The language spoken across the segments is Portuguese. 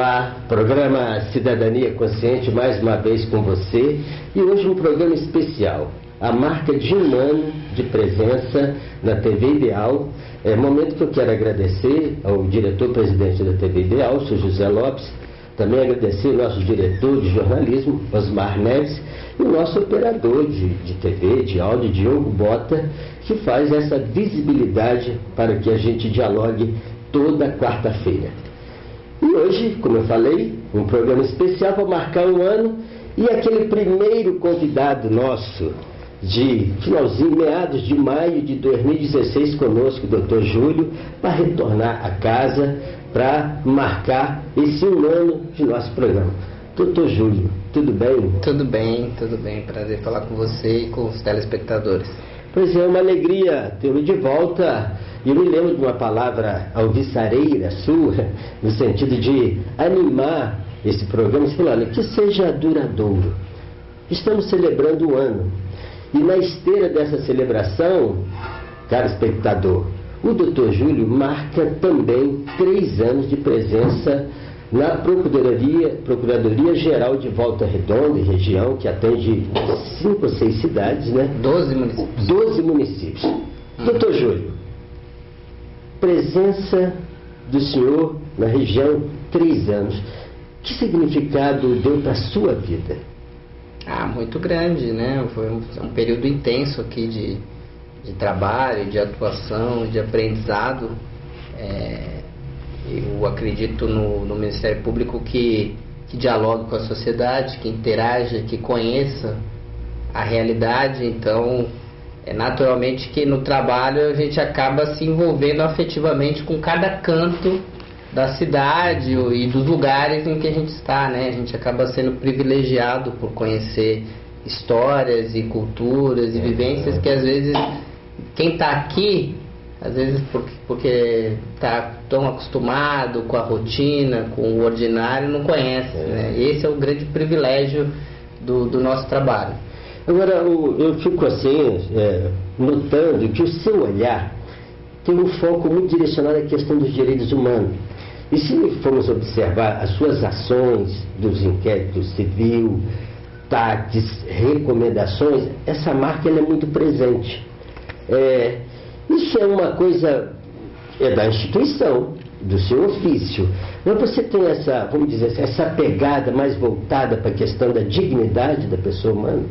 Olá, programa Cidadania Consciente mais uma vez com você e hoje um programa especial, a marca de 1 ano de presença na TV Ideal. É momento que eu quero agradecer ao diretor-presidente da TV Ideal, o Sr. José Lopes, também agradecer ao nosso diretor de jornalismo, Osmar Neves, e o nosso operador de TV, de áudio, Diogo Bota, que faz essa visibilidade para que a gente dialogue toda quarta-feira. E hoje, como eu falei, um programa especial para marcar 1 ano e aquele primeiro convidado nosso de finalzinho, meados de maio de 2016 conosco, o Dr. Júlio, para retornar a casa para marcar esse 1 ano de nosso programa. Dr. Júlio, tudo bem? Tudo bem. Prazer falar com você e com os telespectadores. Pois é, uma alegria tê-lo de volta. E eu me lembro de uma palavra alvissareira sua, no sentido de animar esse programa. Você falou, olha, que seja duradouro. Estamos celebrando 1 ano. E na esteira dessa celebração, caro espectador, o Dr. Júlio marca também 3 anos de presença na Procuradoria Geral de Volta Redonda e região, que atende 5 ou 6 cidades, né? 12 municípios. 12 municípios. Dr. Júlio, presença do senhor na região 3 anos. Que significado deu para a sua vida? Muito grande, né? Foi um período intenso aqui de trabalho, de atuação, de aprendizado. Eu acredito no Ministério Público que dialogue com a sociedade, que interaja, que conheça a realidade. Então, naturalmente que no trabalho a gente acaba se envolvendo afetivamente com cada canto da cidade e dos lugares em que a gente está, né? A gente acaba sendo privilegiado por conhecer histórias e culturas e vivências que às vezes quem está aqui, às vezes porque está tão acostumado com a rotina, com o ordinário, não conhece, né? Esse é o grande privilégio do nosso trabalho. Agora, eu fico assim, notando que o seu olhar tem um foco muito direcionado à questão dos direitos humanos. E se formos observar as suas ações dos inquéritos civil, TACs, recomendações, essa marca ela é muito presente. Isso é uma coisa da instituição, do seu ofício. Mas você tem essa, vamos dizer assim, essa pegada mais voltada para a questão da dignidade da pessoa humana?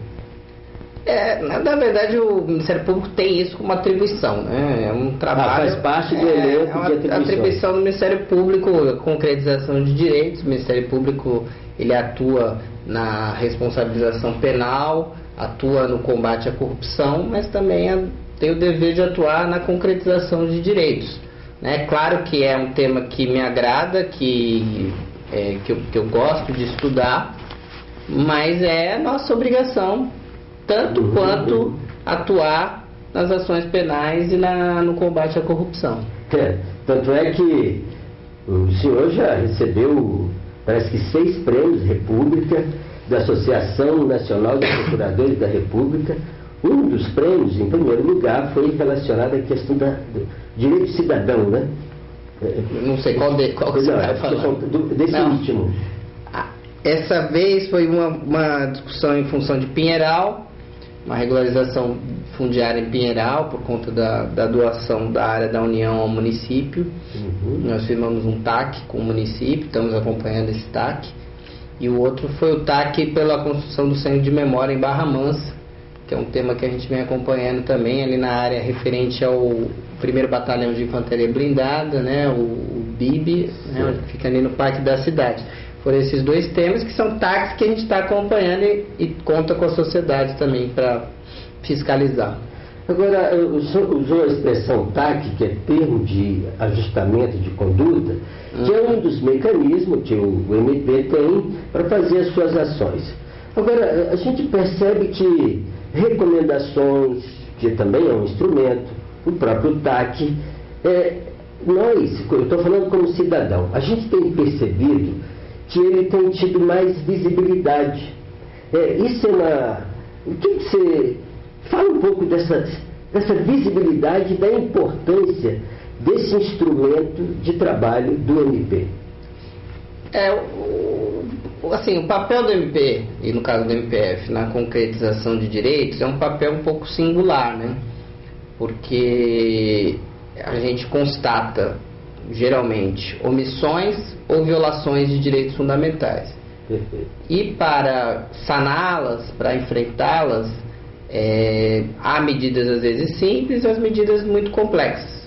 Na verdade o Ministério Público tem isso como atribuição, né? É um trabalho... faz parte do elenco de atribuição. Atribuição do Ministério Público, concretização de direitos. O Ministério Público, ele atua na responsabilização penal, atua no combate à corrupção, mas também tem o dever de atuar na concretização de direitos, né? Claro que é um tema que me agrada, que eu gosto de estudar, mas é nossa obrigação tanto quanto atuar nas ações penais e no combate à corrupção. Tanto é que o senhor já recebeu, parece que 6 prêmios República da Associação Nacional de Procuradores da República. Um dos prêmios, em primeiro lugar, foi relacionado à questão do direito cidadão, né? Não sei qual você está falando. Desse último. Essa vez foi uma discussão em função de Pinheiral, uma regularização fundiária em Pinheiral por conta da doação da área da União ao município. Nós firmamos um TAC com o município, estamos acompanhando esse TAC. E o outro foi o TAC pela construção do Centro de Memória em Barra Mansa, que é um tema que a gente vem acompanhando também ali na área referente ao 1º Batalhão de Infantaria Blindada, né, o BIB, né, onde fica ali no Parque da Cidade. Foram esses 2 temas que são TACs que a gente está acompanhando e conta com a sociedade também para fiscalizar. Agora, o senhor usou a expressão TAC, que é termo de ajustamento de conduta, que é um dos mecanismos que o MP tem para fazer as suas ações. Agora, a gente percebe que recomendações, que também é um instrumento, o próprio TAC, eu estou falando como cidadão, a gente tem percebido que ele tem tido mais visibilidade. O que você fala um pouco dessa visibilidade, da importância desse instrumento de trabalho do MP? Assim, o papel do MP, e no caso do MPF, na concretização de direitos, é um papel um pouco singular, né? Porque a gente constata, geralmente, omissões ou violações de direitos fundamentais. Perfeito. E para saná-las, para enfrentá-las, há medidas às vezes simples e as medidas muito complexas.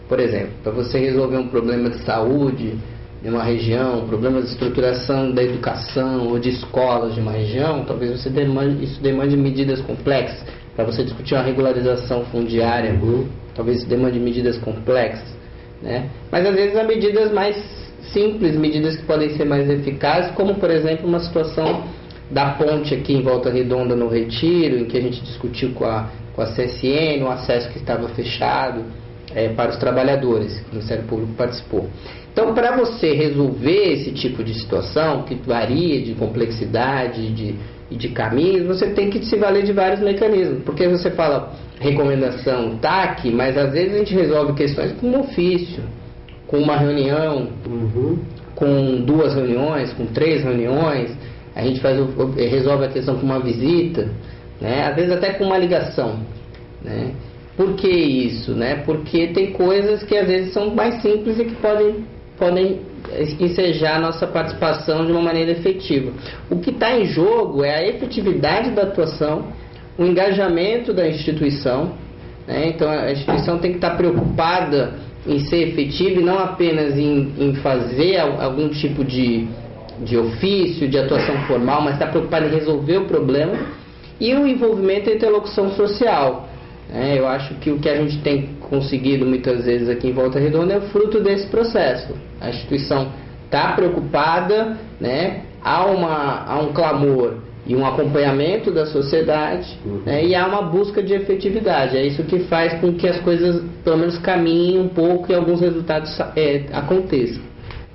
Por exemplo, para você resolver um problema de saúde de uma região, um problema de estruturação da educação ou de escolas de uma região, talvez isso demande medidas complexas. Para você discutir uma regularização fundiária, talvez isso demande medidas complexas, né? Mas às vezes há medidas mais simples, medidas que podem ser mais eficazes, como por exemplo uma situação da ponte aqui em Volta Redonda no Retiro, em que a gente discutiu com a CSN o acesso que estava fechado para os trabalhadores, que o Ministério Público participou. Então, para você resolver esse tipo de situação, que varia de complexidade e de caminhos, você tem que se valer de vários mecanismos. Porque você fala recomendação TAC, mas às vezes a gente resolve questões com um ofício, com uma reunião, com 2 reuniões, com 3 reuniões. A gente resolve a questão com uma visita, né? Às vezes até com uma ligação, né? Por que isso, né? Porque tem coisas que às vezes são mais simples e que podem ensejar a nossa participação de uma maneira efetiva. O que está em jogo é a efetividade da atuação, o engajamento da instituição, né? Então a instituição tem que estar preocupada em ser efetiva e não apenas em fazer algum tipo de ofício, de atuação formal, mas está preocupada em resolver o problema, e o envolvimento e a interlocução social. Eu acho que o que a gente tem conseguido muitas vezes aqui em Volta Redonda é o fruto desse processo. A instituição está preocupada, né? Há um clamor e um acompanhamento da sociedade, né? E há uma busca de efetividade. É isso que faz com que as coisas, pelo menos, caminhem um pouco e alguns resultados aconteçam.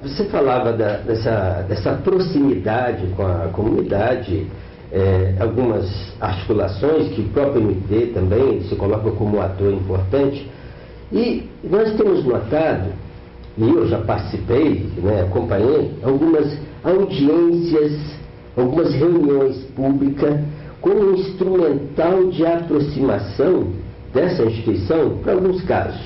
Você falava dessa proximidade com a comunidade, algumas articulações que o próprio MP também se coloca como um ator importante, e nós temos notado, e eu já participei, né, acompanhei algumas audiências, algumas reuniões públicas como um instrumental de aproximação dessa instituição para alguns casos.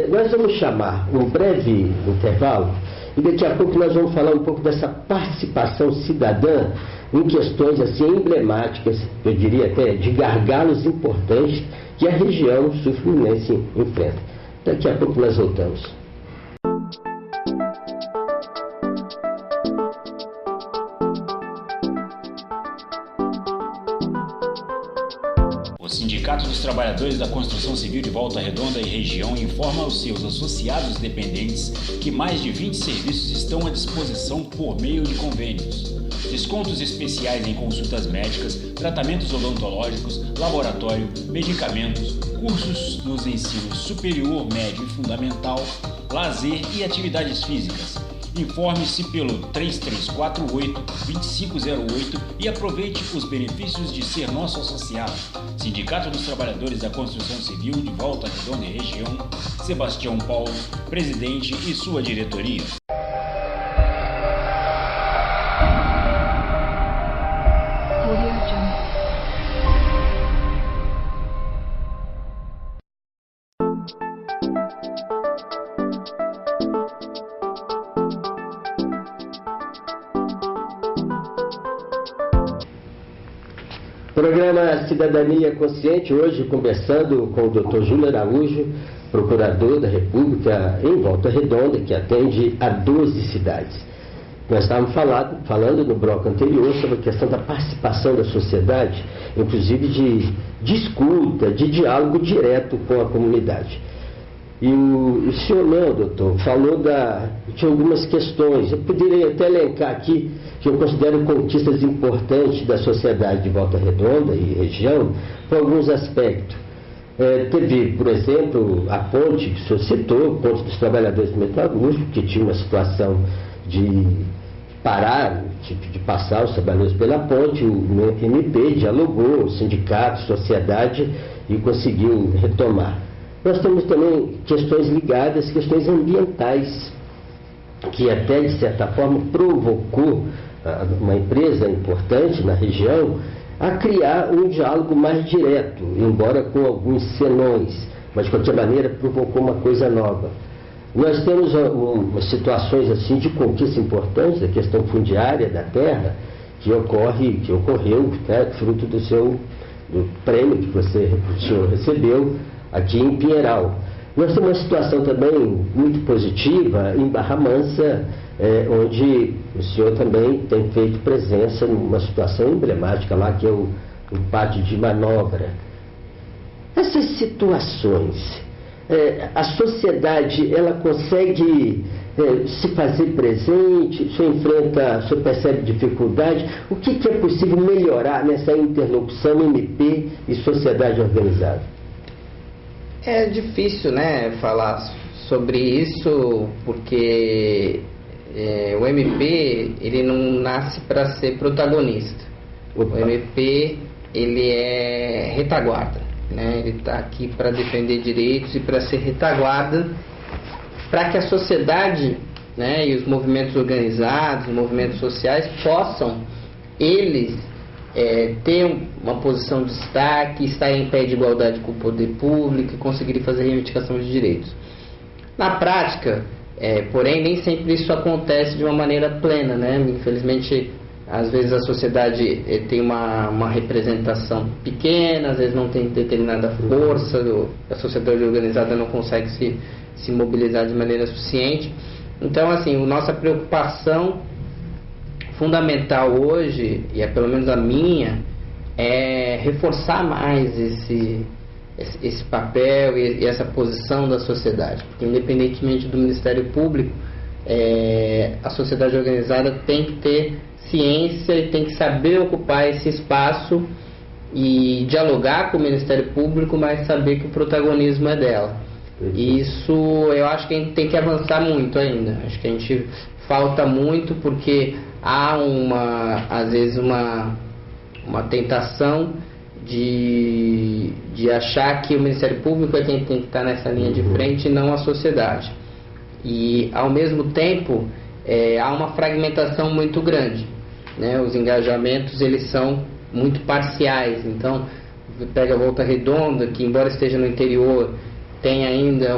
Nós vamos chamar um breve intervalo e daqui a pouco nós vamos falar um pouco dessa participação cidadã em questões assim emblemáticas, eu diria até de gargalos importantes que a região sul-fluminense enfrenta. Daqui a pouco nós voltamos. O Sindicato dos Trabalhadores da Construção Civil de Volta Redonda e região informa aos seus associados dependentes que mais de 20 serviços estão à disposição por meio de convênios. Descontos especiais em consultas médicas, tratamentos odontológicos, laboratório, medicamentos, cursos nos ensinos superior, médio e fundamental, lazer e atividades físicas. Informe-se pelo 3348-2508 e aproveite os benefícios de ser nosso associado. Sindicato dos Trabalhadores da Construção Civil de Volta Redonda e região, Sebastião Paulo, presidente e sua diretoria. Programa Cidadania Consciente, hoje conversando com o Dr. Júlio Araújo, procurador da República em Volta Redonda, que atende a 12 cidades. Nós estávamos falando no bloco anterior sobre a questão da participação da sociedade, inclusive de escuta, de diálogo direto com a comunidade. E o senhor não, doutor, falou de algumas questões. Eu poderia até elencar aqui que eu considero conquistas importantes da sociedade de Volta Redonda e região por alguns aspectos. Teve, por exemplo, a ponte que o senhor citou, a ponte dos trabalhadores metalúrgicos, que tinha uma situação de parar, de passar os trabalhadores pela ponte. O MP dialogou, o sindicato, a sociedade, e conseguiu retomar. Nós temos também questões ligadas, questões ambientais. que até de certa forma provocou uma empresa importante na região a criar um diálogo mais direto, embora com alguns senões, mas de qualquer maneira provocou uma coisa nova. Nós temos umas situações assim de conquista importante, a questão fundiária da terra, que ocorreu, né, fruto do prêmio que o senhor recebeu aqui em Pinheiral. Nós temos uma situação também muito positiva em Barra Mansa, onde o senhor também tem feito presença numa situação emblemática lá, que é o pátio de manobra. Essas situações, a sociedade, ela consegue se fazer presente, o senhor percebe dificuldade? O que é possível melhorar nessa interlocução MP e sociedade organizada? É difícil, né, falar sobre isso, porque o MP, ele não nasce para ser protagonista. Opa. O MP, ele é retaguarda, né? Ele está aqui para defender direitos e para ser retaguarda, para que a sociedade, né, e os movimentos organizados, os movimentos sociais possam, eles, ter uma posição de destaque, estar em pé de igualdade com o poder público e conseguir fazer reivindicação de direitos. Na prática, porém, nem sempre isso acontece de uma maneira plena, né? Infelizmente, às vezes a sociedade tem uma representação pequena, às vezes não tem determinada força, a sociedade organizada não consegue se mobilizar de maneira suficiente. Então, assim, a nossa preocupação fundamental hoje, e é pelo menos a minha, é reforçar mais esse papel e essa posição da sociedade, porque independentemente do Ministério Público, a sociedade organizada tem que ter ciência e tem que saber ocupar esse espaço e dialogar com o Ministério Público, mas saber que o protagonismo é dela. E isso eu acho que a gente tem que avançar muito ainda. Acho que a gente falta muito, porque há às vezes uma tentação de achar que o Ministério Público é quem tem que estar nessa linha de frente e não a sociedade. E ao mesmo tempo há uma fragmentação muito grande, né? Os engajamentos, eles são muito parciais. Então pega a Volta Redonda, que embora esteja no interior, tem ainda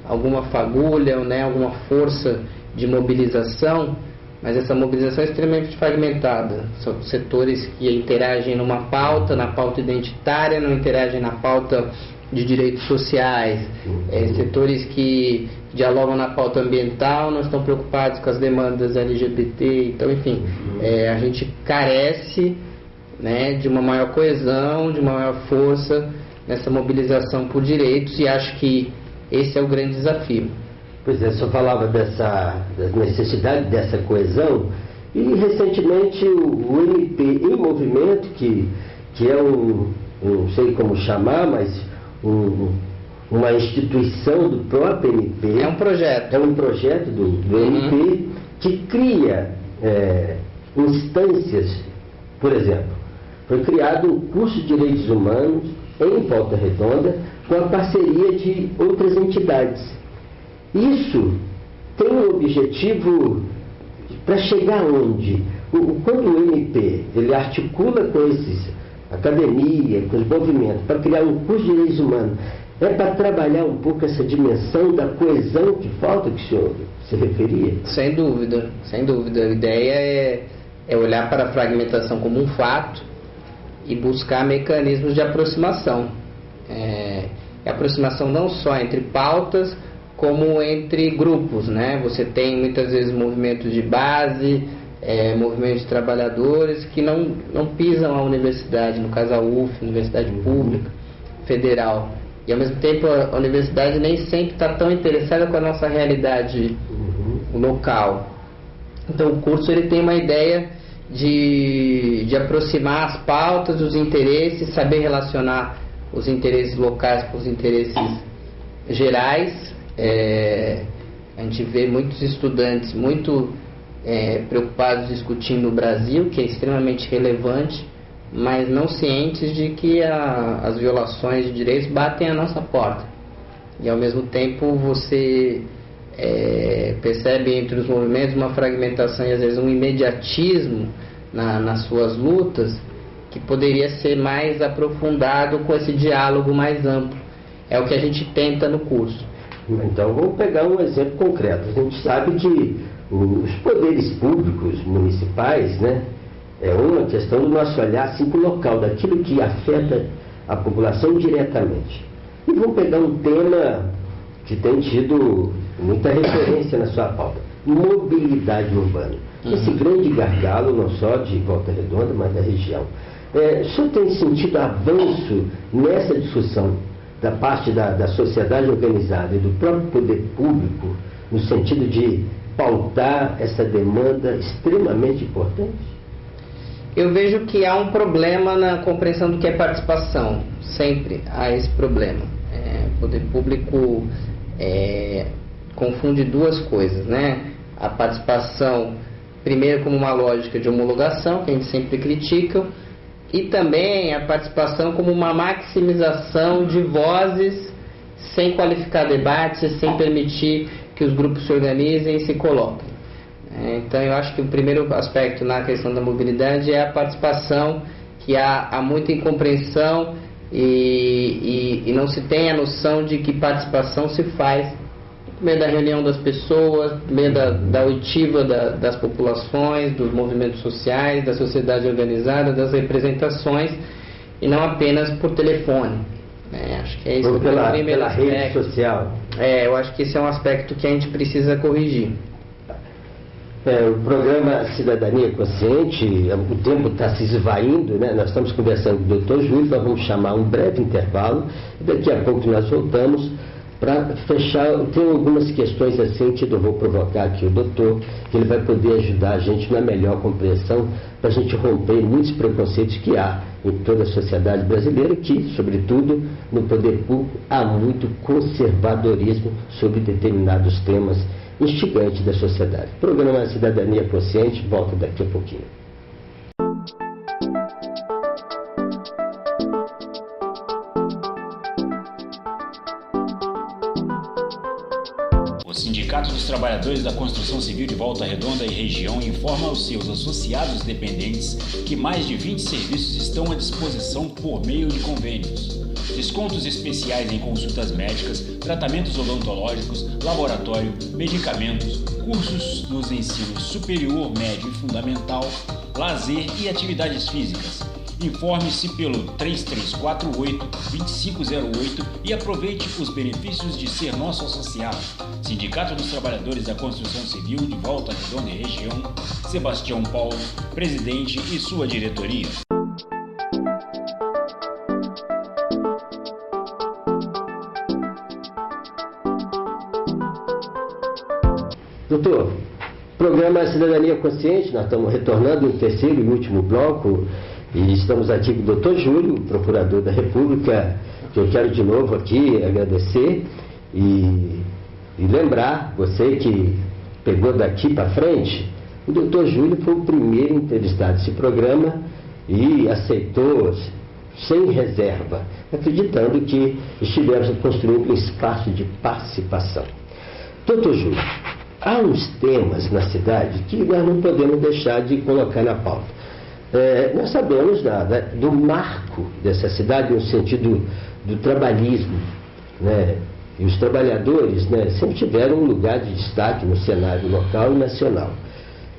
alguma fagulha, né, alguma força de mobilização, mas essa mobilização é extremamente fragmentada. São setores que interagem na pauta identitária, não interagem na pauta de direitos sociais, setores que dialogam na pauta ambiental, não estão preocupados com as demandas LGBT. Então, enfim, a gente carece, né, de uma maior coesão, de uma maior força nessa mobilização por direitos, e acho que esse é o grande desafio. Pois é, só falava da necessidade dessa coesão, e recentemente o MP em Movimento, que é não sei como chamar, mas uma instituição do próprio MP. É um projeto. É um projeto do MP que cria instâncias. Por exemplo, foi criado um curso de direitos humanos em Volta Redonda com a parceria de outras entidades. Isso tem um objetivo para chegar onde? Quando o MP ele articula com academia, com os movimentos, para criar um curso de direitos humanos, é para trabalhar um pouco essa dimensão da coesão que falta, que o senhor se referia? Sem dúvida, sem dúvida. A ideia é olhar para a fragmentação como um fato e buscar mecanismos de aproximação. Aproximação não só entre pautas, como entre grupos, né? Você tem muitas vezes movimentos de base, movimentos de trabalhadores que não pisam a universidade, no caso a UF, Universidade Pública Federal. E ao mesmo tempo a universidade nem sempre está tão interessada com a nossa realidade local. Então o curso ele tem uma ideia de aproximar as pautas, os interesses, saber relacionar os interesses locais com os interesses gerais. A gente vê muitos estudantes muito preocupados discutindo o Brasil, que é extremamente relevante, mas não cientes de que as violações de direitos batem à nossa porta. E ao mesmo tempo você percebe entre os movimentos uma fragmentação e às vezes um imediatismo nas suas lutas, que poderia ser mais aprofundado com esse diálogo mais amplo. É o que a gente tenta no curso. Então vamos pegar um exemplo concreto. A gente sabe que os poderes públicos municipais, né, é uma questão do nosso olhar assim, para o local, daquilo que afeta a população diretamente. E vamos pegar um tema que tem tido muita referência na sua pauta: mobilidade urbana. Esse grande gargalo, não só de Volta Redonda, mas da região. O senhor tem sentido avanço nessa discussão da parte da sociedade organizada e do próprio poder público, no sentido de pautar essa demanda extremamente importante? Eu vejo que há um problema na compreensão do que é participação. Sempre há esse problema. O poder público confunde duas coisas, né? A participação, primeiro, como uma lógica de homologação, que a gente sempre critica, e também a participação como uma maximização de vozes, sem qualificar debates, sem permitir que os grupos se organizem e se coloquem. Então eu acho que o primeiro aspecto na questão da mobilidade é a participação, que há muita incompreensão e não se tem a noção de que participação se faz no meio da reunião das pessoas, no meio da oitiva das populações, dos movimentos sociais, da sociedade organizada, das representações, e não apenas por telefone. Acho que é isso. Ou pela rede social. Eu acho que esse é um aspecto que a gente precisa corrigir. O programa Cidadania Consciente, o tempo está se esvaindo, né? Nós estamos conversando com o Dr. Júlio, nós vamos chamar um breve intervalo, e daqui a pouco nós voltamos para fechar. Tem algumas questões assim que eu vou provocar aqui o doutor, que ele vai poder ajudar a gente na melhor compreensão, para a gente romper muitos preconceitos que há em toda a sociedade brasileira, que, sobretudo, no poder público, há muito conservadorismo sobre determinados temas instigantes da sociedade. O programa Cidadania Consciente volta daqui a pouquinho. O Sindicato dos Trabalhadores da Construção Civil de Volta Redonda e região informa aos seus associados dependentes que mais de 20 serviços estão à disposição por meio de convênios. Descontos especiais em consultas médicas, tratamentos odontológicos, laboratório, medicamentos, cursos nos ensinos superior, médio e fundamental, lazer e atividades físicas. Informe-se pelo 3348-2508 e aproveite os benefícios de ser nosso associado. Sindicato dos Trabalhadores da Construção Civil de Volta Redonda e região, Sebastião Paulo, presidente e sua diretoria. Doutor, programa Cidadania Consciente, nós estamos retornando no terceiro e último bloco e estamos aqui com o Dr. Júlio, procurador da República, que eu quero de novo aqui agradecer e lembrar, você que pegou daqui para frente, o Dr. Júlio foi o primeiro entrevistado desse programa e aceitou sem reserva, acreditando que estivemos construindo um espaço de participação. Dr. Júlio, há uns temas na cidade que nós não podemos deixar de colocar na pauta. Nós sabemos do marco dessa cidade no sentido do trabalhismo, né? E os trabalhadores, né, sempre tiveram um lugar de destaque no cenário local e nacional.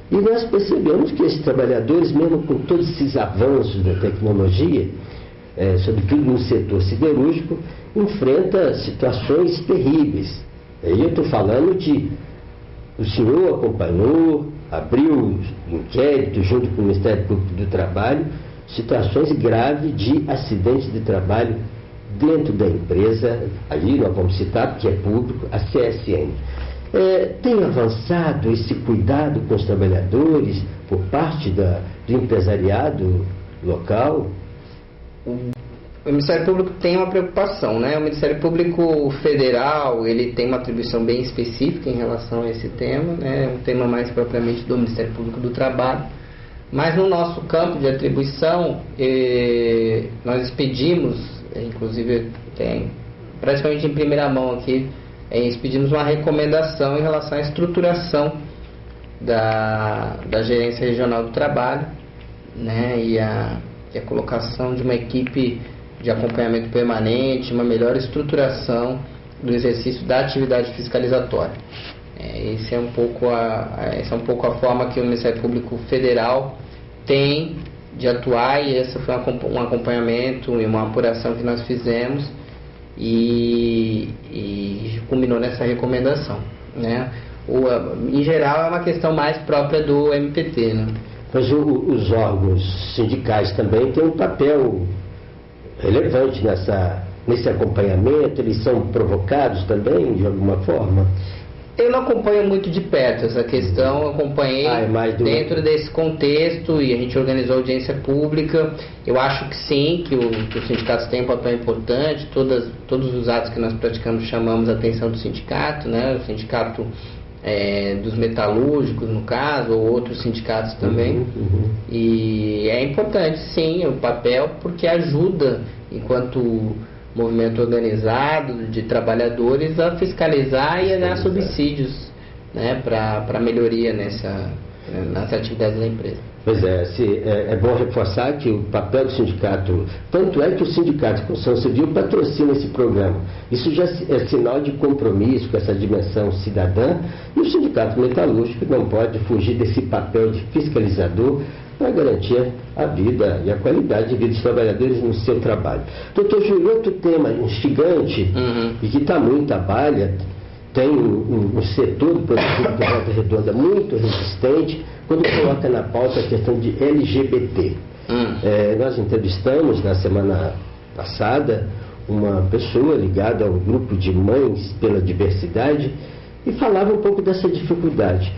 E nós percebemos que esses trabalhadores, mesmo com todos esses avanços da tecnologia, sobretudo no setor siderúrgico, enfrentam situações terríveis. Aí eu estou falando de... O senhor acompanhou, abriu inquérito junto com o Ministério Público do Trabalho, situações graves de acidentes de trabalho dentro da empresa, aí nós vamos citar, porque é público, a CSN. Tem avançado esse cuidado com os trabalhadores por parte do empresariado local? O Ministério Público tem uma preocupação, né? O Ministério Público Federal, ele tem uma atribuição bem específica em relação a esse tema, né? Um tema mais propriamente do Ministério Público do Trabalho. Mas no nosso campo de atribuição, nós expedimos, inclusive tem praticamente em primeira mão aqui, expedimos uma recomendação em relação à estruturação da Gerência Regional do Trabalho, né, e a colocação de uma equipe de acompanhamento permanente, uma melhor estruturação do exercício da atividade fiscalizatória. Essa é um pouco a forma que o Ministério Público Federal tem de atuar, e esse foi um acompanhamento e uma apuração que nós fizemos e culminou nessa recomendação, né? Em geral é uma questão mais própria do MPT, né? Mas os órgãos sindicais também têm um papel relevante nesse acompanhamento. Eles são provocados também de alguma forma? Eu não acompanho muito de perto essa questão, eu acompanhei dentro desse contexto, e a gente organizou audiência pública. Eu acho que sim, que os sindicatos têm um papel importante. Todos os atos que nós praticamos chamamos a atenção do sindicato, né? O sindicato dos metalúrgicos, no caso, ou outros sindicatos também. E é importante sim o papel, porque ajuda, enquanto movimento organizado de trabalhadores, a fiscalizar e a dar subsídios, né, para melhoria nas atividades da empresa. Pois é bom reforçar que o papel do sindicato, tanto é que o Sindicato de Construção Civil patrocina esse programa. Isso já é sinal de compromisso com essa dimensão cidadã, e o Sindicato Metalúrgico não pode fugir desse papel de fiscalizador para garantir a vida e a qualidade de vida dos trabalhadores no seu trabalho. Doutor Júlio, outro tema instigante e que está muito à baila, tem um setor do produto de Volta Redonda muito resistente quando coloca na pauta a questão de LGBT. Nós entrevistamos na semana passada uma pessoa ligada ao grupo de Mães pela Diversidade e falava um pouco dessa dificuldade.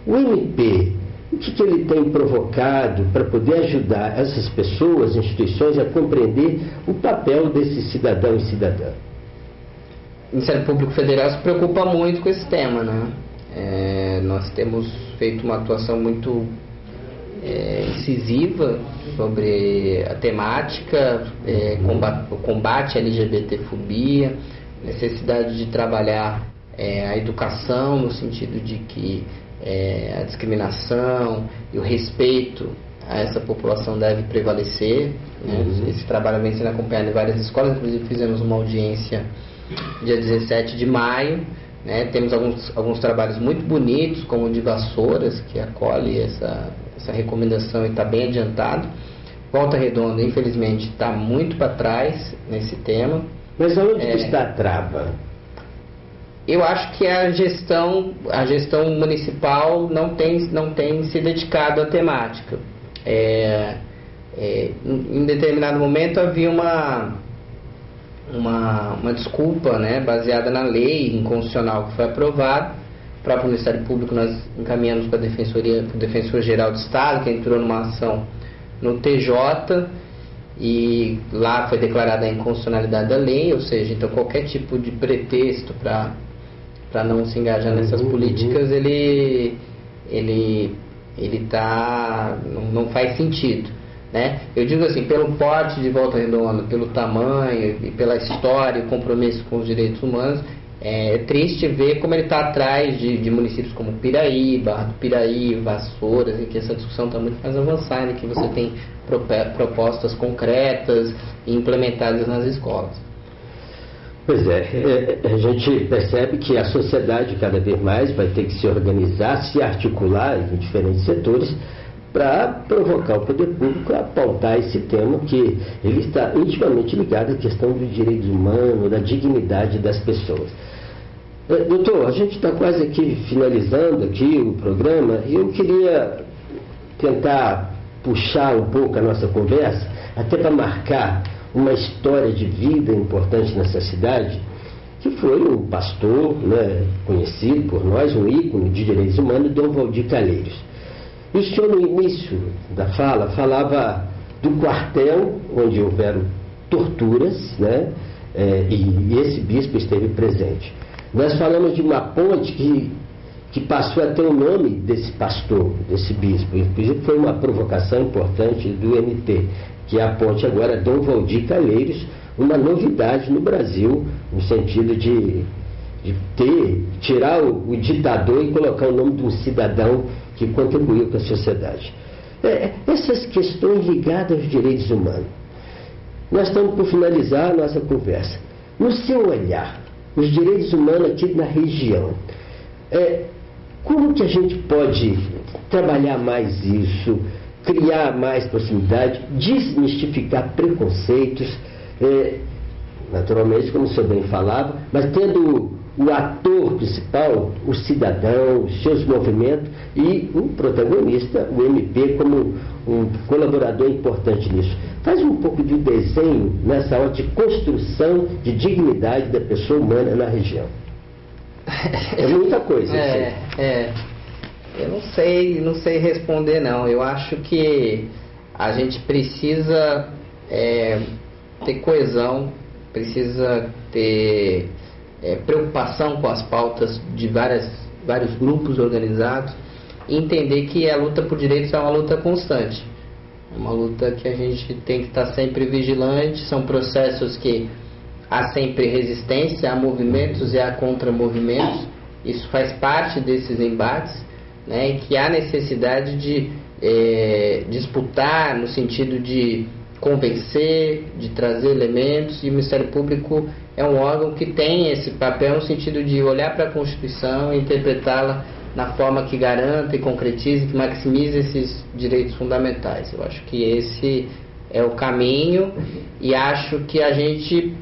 O MP, o que ele tem provocado para poder ajudar essas pessoas, instituições, a compreender o papel desse cidadão e cidadã? O Ministério Público Federal se preocupa muito com esse tema, né? Nós temos feito uma atuação muito incisiva sobre a temática, o combate à LGBTfobia, necessidade de trabalhar a educação no sentido de que a discriminação e o respeito a essa população deve prevalecer, né? Esse trabalho vem sendo acompanhado em várias escolas, inclusive fizemos uma audiência dia 17 de maio, né? Temos alguns trabalhos muito bonitos, como o de Vassouras, que acolhe essa recomendação e está bem adiantado. Volta Redonda, infelizmente, está muito para trás nesse tema. Mas onde está a trava? Eu acho que a gestão municipal não tem se dedicado à temática. Em determinado momento havia uma desculpa, né, baseada na lei inconstitucional que foi aprovada. O próprio Ministério Público nós encaminhamos para o Defensor-Geral do Estado, que entrou numa ação no TJ, e lá foi declarada a inconstitucionalidade da lei, ou seja, então qualquer tipo de pretexto para não se engajar nessas políticas, não faz sentido, né? Eu digo assim, pelo porte de Volta Redonda, pelo tamanho e pela história e compromisso com os direitos humanos, é triste ver como ele está atrás de municípios como Piraí, Barra do Piraí, Vassouras, em que essa discussão está muito mais avançada, em que você tem propostas concretas e implementadas nas escolas. Pois a gente percebe que a sociedade cada vez mais vai ter que se organizar, se articular em diferentes setores para provocar o poder público a pautar esse tema, que ele está intimamente ligado à questão dos direitos humanos, da dignidade das pessoas. Doutor, a gente está quase aqui finalizando aqui o programa, e eu queria tentar puxar um pouco a nossa conversa, até para marcar uma história de vida importante nessa cidade, que foi um pastor, né, conhecido por nós, um ícone de direitos humanos, Dom Valdir Calheiros. E o senhor, no início da fala, falava do quartel onde houveram torturas, né, e esse bispo esteve presente. Nós falamos de uma ponte que passou a ter o nome desse pastor, desse bispo. Inclusive foi uma provocação importante do MT, que é a ponte agora Dom Valdir Calheiros, uma novidade no Brasil, no sentido de tirar o ditador e colocar o nome de um cidadão que contribuiu com a sociedade. Essas questões ligadas aos direitos humanos. Nós estamos por finalizar a nossa conversa. No seu olhar, os direitos humanos aqui na região, como que a gente pode trabalhar mais isso, criar mais proximidade, desmistificar preconceitos, naturalmente, como o senhor bem falava, mas tendo o ator principal, o cidadão, os seus movimentos, e o protagonista, o MP, como um colaborador importante nisso. Faz um pouco de desenho nessa hora de construção de dignidade da pessoa humana na região. É muita coisa. Eu não sei responder, não. Eu acho que a gente precisa ter coesão, precisa ter preocupação com as pautas de vários grupos organizados e entender que a luta por direitos é uma luta constante. É uma luta que a gente tem que estar sempre vigilante. São processos que há sempre resistência, há movimentos e há contra-movimentos. Isso faz parte desses embates, né? E que há necessidade de disputar no sentido de convencer, de trazer elementos, e o Ministério Público é um órgão que tem esse papel no sentido de olhar para a Constituição e interpretá-la na forma que garanta e concretize, que maximize esses direitos fundamentais. Eu acho que esse é o caminho, e acho que a gente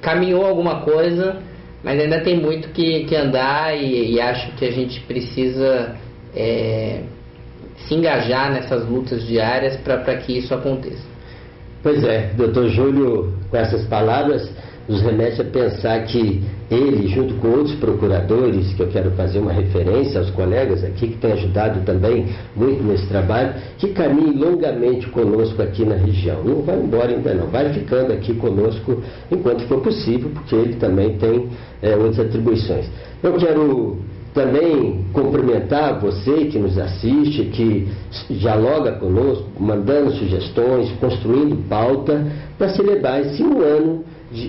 caminhou alguma coisa, mas ainda tem muito que andar, e acho que a gente precisa se engajar nessas lutas diárias para que isso aconteça. Pois é, doutor Júlio, com essas palavras, nos remete a pensar que ele, junto com outros procuradores, que eu quero fazer uma referência aos colegas aqui, que têm ajudado também muito nesse trabalho, que caminhem longamente conosco aqui na região. Não vai embora ainda não, vai ficando aqui conosco enquanto for possível, porque ele também tem outras atribuições. Eu quero também cumprimentar você que nos assiste, que dialoga conosco, mandando sugestões, construindo pauta, para celebrar esse 1 ano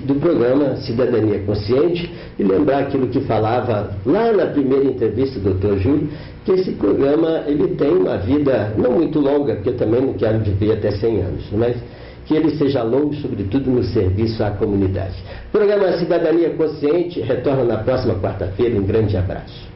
do programa Cidadania Consciente, e lembrar aquilo que falava lá na primeira entrevista do Dr. Júlio, que esse programa ele tem uma vida não muito longa, porque eu também não quero viver até 100 anos, mas que ele seja longo, sobretudo no serviço à comunidade. O programa Cidadania Consciente retorna na próxima quarta-feira. Um grande abraço.